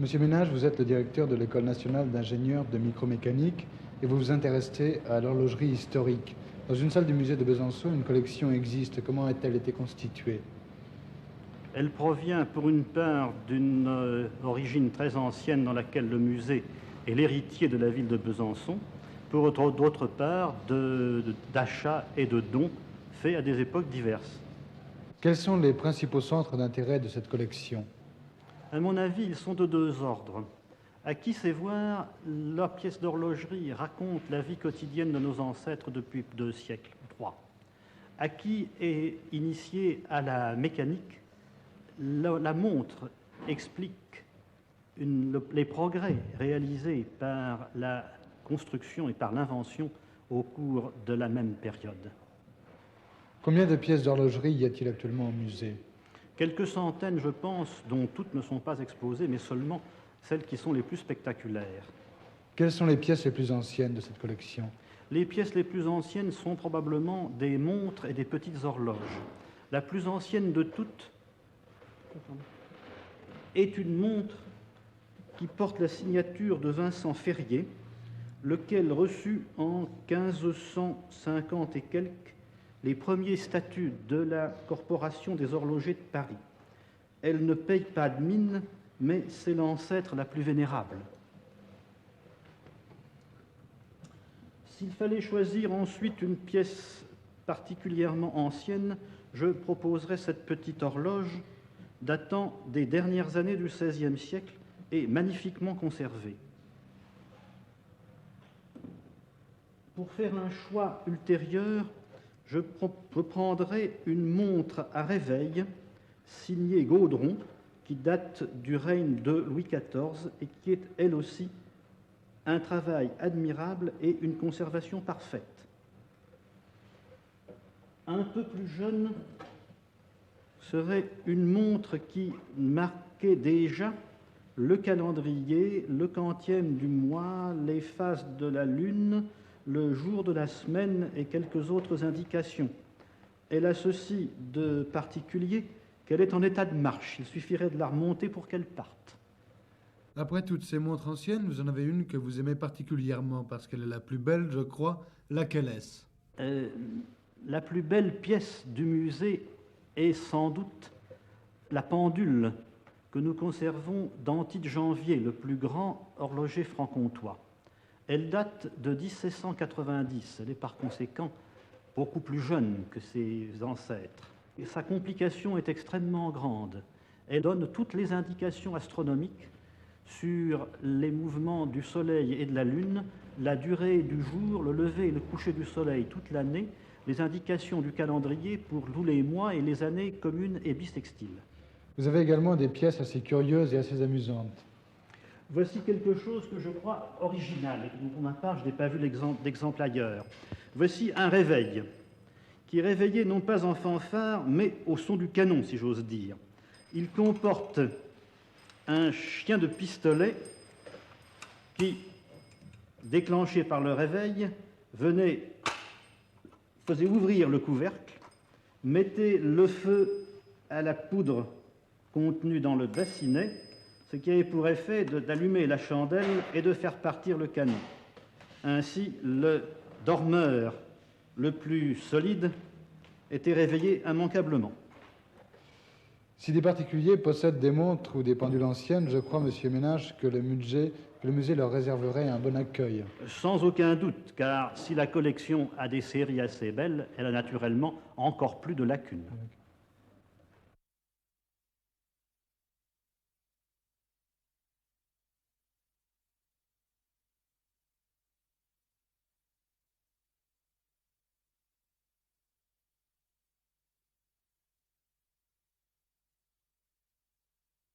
Monsieur Ménage, vous êtes le directeur de l'École nationale d'ingénieurs de micromécanique et vous vous intéressez à l'horlogerie historique. Dans une salle du musée de Besançon, une collection existe. Comment a-t-elle été constituée? Elle provient pour une part d'une origine très ancienne dans laquelle le musée est l'héritier de la ville de Besançon, pour d'autre part d'achats et de dons faits à des époques diverses. Quels sont les principaux centres d'intérêt de cette collection? À mon avis, ils sont de deux ordres. À qui sait voir, leurs pièces d'horlogerie racontent la vie quotidienne de nos ancêtres depuis 2 siècles, 3. À qui est initié à la mécanique, la montre explique les progrès réalisés par la construction et par l'invention au cours de la même période. Combien de pièces d'horlogerie y a-t-il actuellement au musée? Quelques centaines, je pense, dont toutes ne sont pas exposées, mais seulement celles qui sont les plus spectaculaires. Quelles sont les pièces les plus anciennes de cette collection? Les pièces les plus anciennes sont probablement des montres et des petites horloges. La plus ancienne de toutes est une montre qui porte la signature de Vincent Ferrier, lequel reçut en 1550 et quelques les premiers statuts de la Corporation des horlogers de Paris. Elle ne paye pas de mine, mais c'est l'ancêtre la plus vénérable. S'il fallait choisir ensuite une pièce particulièrement ancienne, je proposerais cette petite horloge datant des dernières années du XVIe siècle et magnifiquement conservée. Pour faire un choix ultérieur, je prendrai une montre à réveil signée Gaudron, qui date du règne de Louis XIV et qui est, elle aussi, un travail admirable et une conservation parfaite. Un peu plus jeune serait une montre qui marquait déjà le calendrier, le quantième du mois, les phases de la lune, le jour de la semaine et quelques autres indications. Elle a ceci de particulier qu'elle est en état de marche. Il suffirait de la remonter pour qu'elle parte. Après toutes ces montres anciennes, vous en avez une que vous aimez particulièrement parce qu'elle est la plus belle, je crois. Laquelle est-ce? La plus belle pièce du musée est sans doute la pendule que nous conservons d'Antide Janvier, le plus grand horloger franc-comtois. Elle date de 1790. Elle est par conséquent beaucoup plus jeune que ses ancêtres. Et sa complication est extrêmement grande. Elle donne toutes les indications astronomiques sur les mouvements du Soleil et de la Lune, la durée du jour, le lever et le coucher du Soleil toute l'année, les indications du calendrier pour tous les mois et les années communes et bissextiles. Vous avez également des pièces assez curieuses et assez amusantes. Voici quelque chose que je crois original et que pour ma part je n'ai pas vu d'exemple ailleurs. Voici un réveil qui est réveillé non pas en fanfare mais au son du canon, si j'ose dire. Il comporte un chien de pistolet qui, déclenché par le réveil, faisait ouvrir le couvercle, mettait le feu à la poudre contenue dans le bassinet, ce qui avait pour effet d'allumer la chandelle et de faire partir le canon. Ainsi, le dormeur le plus solide était réveillé immanquablement. Si des particuliers possèdent des montres ou des pendules anciennes, je crois, Monsieur Ménage, que le musée leur réserverait un bon accueil. Sans aucun doute, car si la collection a des séries assez belles, elle a naturellement encore plus de lacunes.